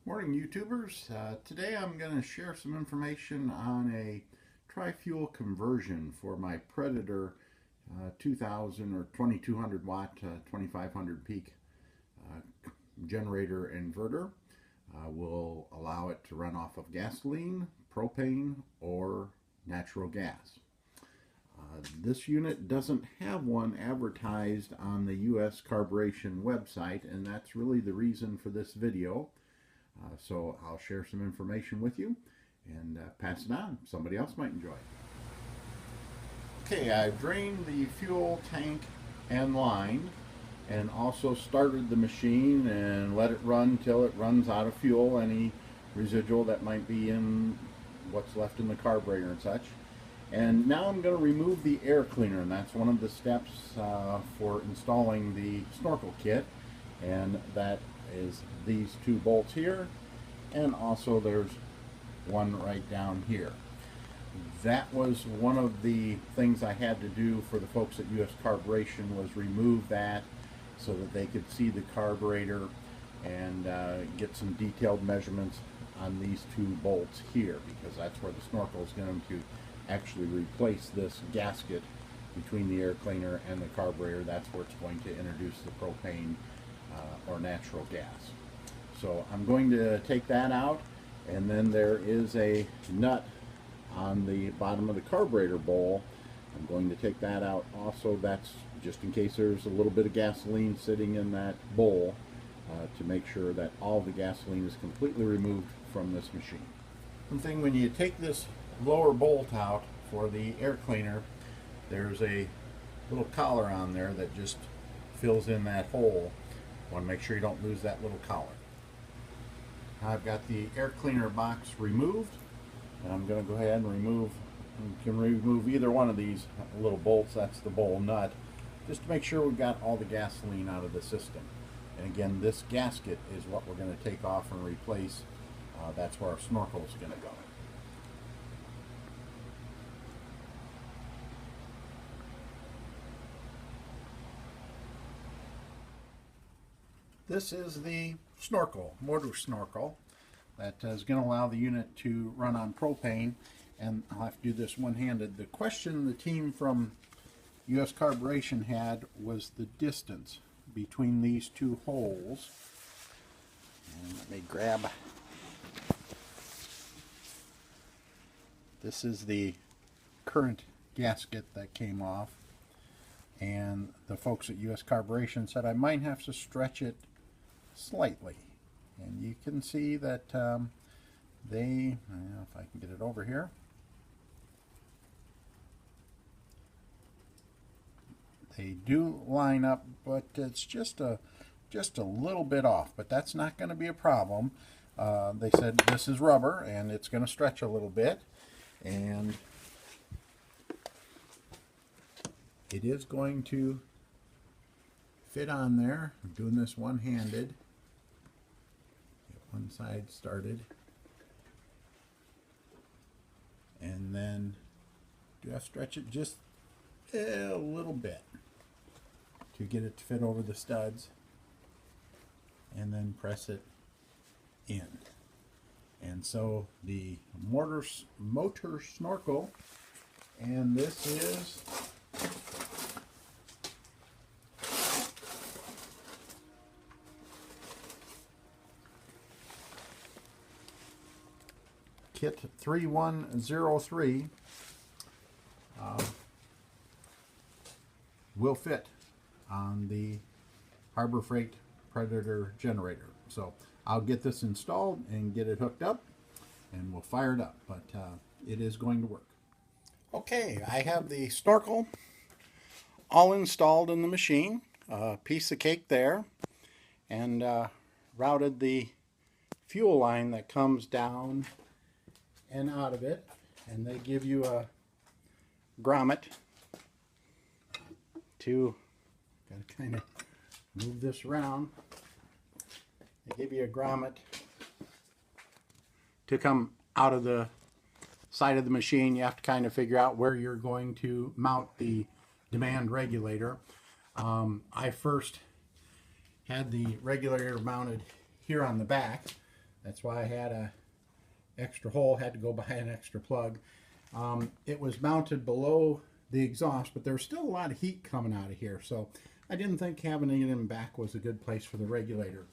Morning YouTubers. Today I'm going to share some information on a tri-fuel conversion for my Predator 2000 or 2200 watt 2500 peak generator inverter. Will allow it to run off of gasoline, propane, or natural gas. This unit doesn't have one advertised on the US Carburetion website, and that's really the reason for this video. So I'll share some information with you and pass it on. Somebody else might enjoy it. Okay, I've drained the fuel tank and line and also started the machine and let it run till it runs out of fuel, any residual that might be in what's left in the carburetor and such. And now I'm going to remove the air cleaner, and that's one of the steps for installing the snorkel kit, and that is these two bolts here, and also there's one right down here. That was one of the things I had to do for the folks at US Carburetion, was remove that so that they could see the carburetor and get some detailed measurements on these two bolts here, because that's where the snorkel is going to actually replace this gasket between the air cleaner and the carburetor. That's where it's going to introduce the propane or natural gas. So I'm going to take that out, and then there is a nut on the bottom of the carburetor bowl. I'm going to take that out also. That's just in case there's a little bit of gasoline sitting in that bowl, to make sure that all the gasoline is completely removed from this machine. One thing, when you take this lower bolt out for the air cleaner, there's a little collar on there that just fills in that hole. Want to make sure you don't lose that little collar. I've got the air cleaner box removed, and I'm going to go ahead and remove. You can remove either one of these little bolts. That's the bowl nut, just to make sure we've got all the gasoline out of the system. And again, this gasket is what we're going to take off and replace. That's where our snorkel is going to go. This is the snorkel, motor snorkel, that is going to allow the unit to run on propane, and I'll have to do this one-handed. The question the team from US Carburetion had was the distance between these two holes. And let me grab. This is the current gasket that came off, and the folks at US Carburetion said I might have to stretch it slightly, and you can see that if I can get it over here, they do line up, but it's just a little bit off, but that's not going to be a problem. They said this is rubber and it's going to stretch a little bit, and it is going to fit on there. I'm doing this one-handed. Get one side started, and then do I stretch it just a little bit to get it to fit over the studs, and then press it in. And so the motor snorkel, and this is kit 3103, will fit on the Harbor Freight Predator generator. So I'll get this installed and get it hooked up, and we'll fire it up, but it is going to work. Okay, I have the snorkel all installed in the machine, piece of cake there, and routed the fuel line that comes down and out of it, and they give you a grommet to, gotta kind of move this around. They give you a grommet to come out of the side of the machine. You have to kind of figure out where you're going to mount the demand regulator. I first had the regulator mounted here on the back. That's why I had a extra hole, had to go buy an extra plug. It was mounted below the exhaust, but there's still a lot of heat coming out of here, so I didn't think having it in back was a good place for the regulator.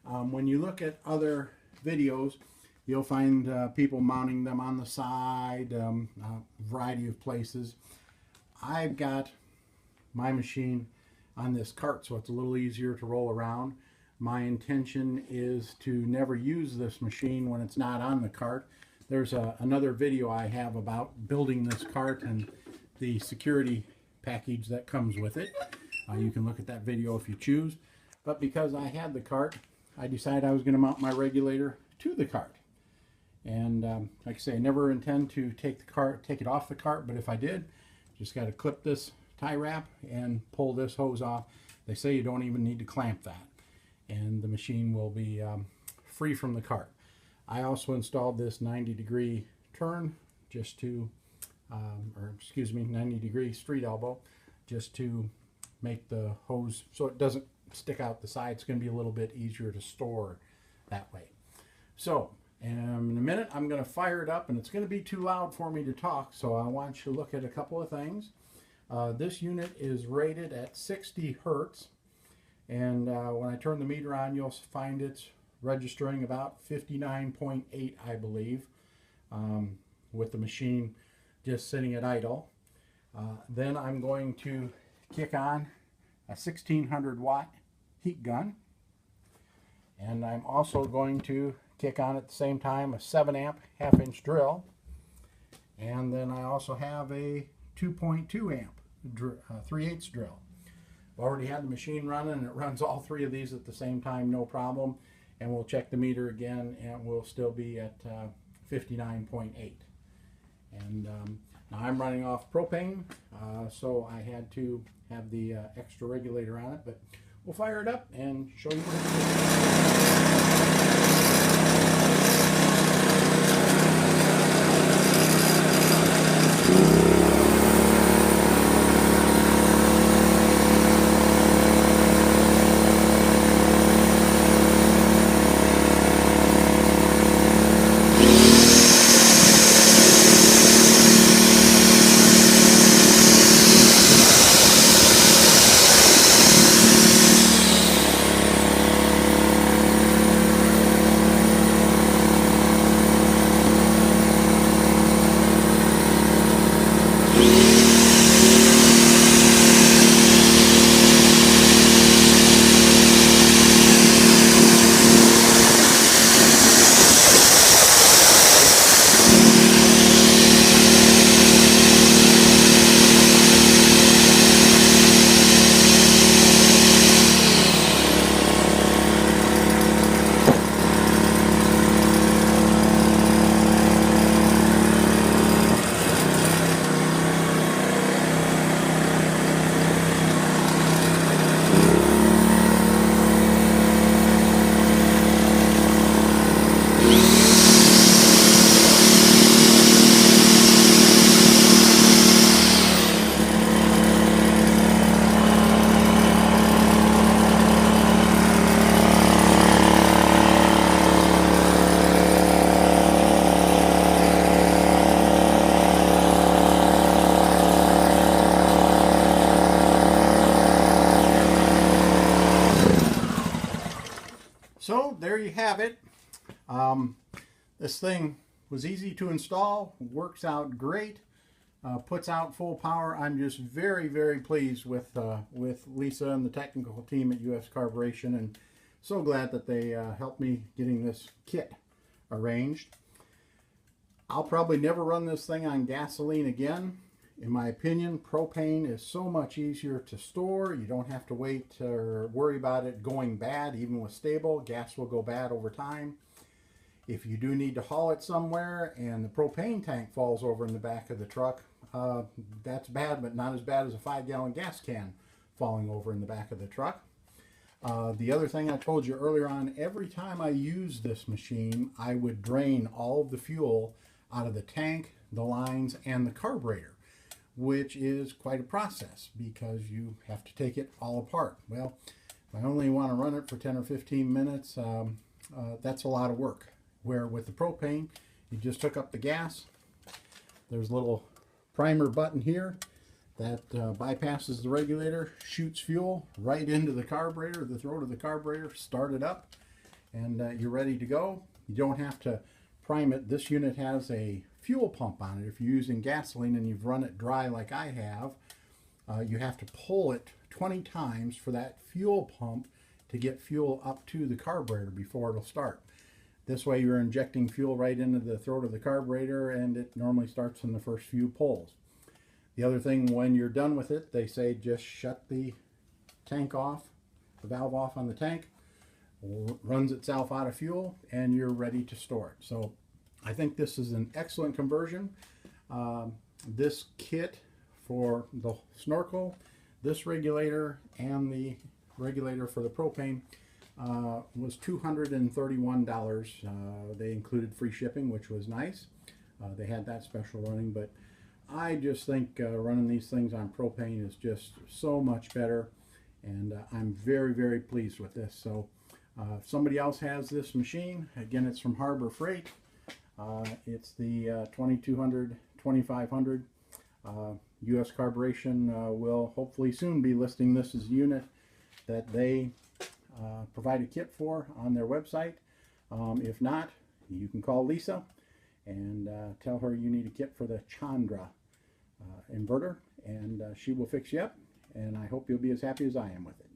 When you look at other videos, you'll find people mounting them on the side, a variety of places. I've got my machine on this cart, so it's a little easier to roll around. My intention is to never use this machine when it's not on the cart. There's another video I have about building this cart and the security package that comes with it. You can look at that video if you choose. But because I had the cart, I decided I was going to mount my regulator to the cart. And like I say, I never intend to take it off the cart, but if I did, just got to clip this tie wrap and pull this hose off. They say you don't even need to clamp that, and the machine will be free from the cart. I also installed this 90-degree turn just to, 90-degree street elbow, just to make the hose so it doesn't stick out the side. It's going to be a little bit easier to store that way. So in a minute I'm going to fire it up, and it's going to be too loud for me to talk, so I want you to look at a couple of things. This unit is rated at 60 Hertz, and when I turn the meter on, you'll find it's registering about 59.8, I believe, with the machine just sitting at idle. Then I'm going to kick on a 1600 watt heat gun, and I'm also going to kick on at the same time a 7 amp half-inch drill, and then I also have a 2.2 amp 3/8 drill. I've already had the machine running, and it runs all three of these at the same time, no problem. And we'll check the meter again, and we'll still be at 59.8. And now I'm running off propane, so I had to have the extra regulator on it, but we'll fire it up and show you what So there you have it. This thing was easy to install, works out great, puts out full power. I'm just very, very pleased with Lisa and the technical team at US Carburetion, and so glad that they helped me getting this kit arranged. I'll probably never run this thing on gasoline again. In my opinion, propane is so much easier to store. You don't have to wait or worry about it going bad. Even with stable, gas will go bad over time. If you do need to haul it somewhere and the propane tank falls over in the back of the truck, that's bad, but not as bad as a 5-gallon gas can falling over in the back of the truck. The other thing I told you earlier on, every time I use this machine, I would drain all of the fuel out of the tank, the lines, and the carburetor, which is quite a process because you have to take it all apart. Well, if I only want to run it for 10 or 15 minutes, that's a lot of work. Where with the propane, you just hook up the gas. There's a little primer button here that bypasses the regulator, shoots fuel right into the carburetor, the throat of the carburetor, start it up, and you're ready to go. You don't have to prime it. This unit has a fuel pump on it. If you're using gasoline and you've run it dry like I have, you have to pull it 20 times for that fuel pump to get fuel up to the carburetor before it'll start. This way you're injecting fuel right into the throat of the carburetor, and it normally starts in the first few pulls. The other thing, when you're done with it, they say just shut the tank off, the valve off on the tank, runs itself out of fuel, and you're ready to store it. So I think this is an excellent conversion. This kit for the snorkel, this regulator, and the regulator for the propane was $231. They included free shipping, which was nice. They had that special running, but I just think running these things on propane is just so much better, and I'm very, very pleased with this. So if somebody else has this machine, again, it's from Harbor Freight. It's the 2200, 2500. US Carburetion will hopefully soon be listing this as a unit that they provide a kit for on their website. If not, you can call Lisa and tell her you need a kit for the Chandra inverter, and she will fix you up, and I hope you'll be as happy as I am with it.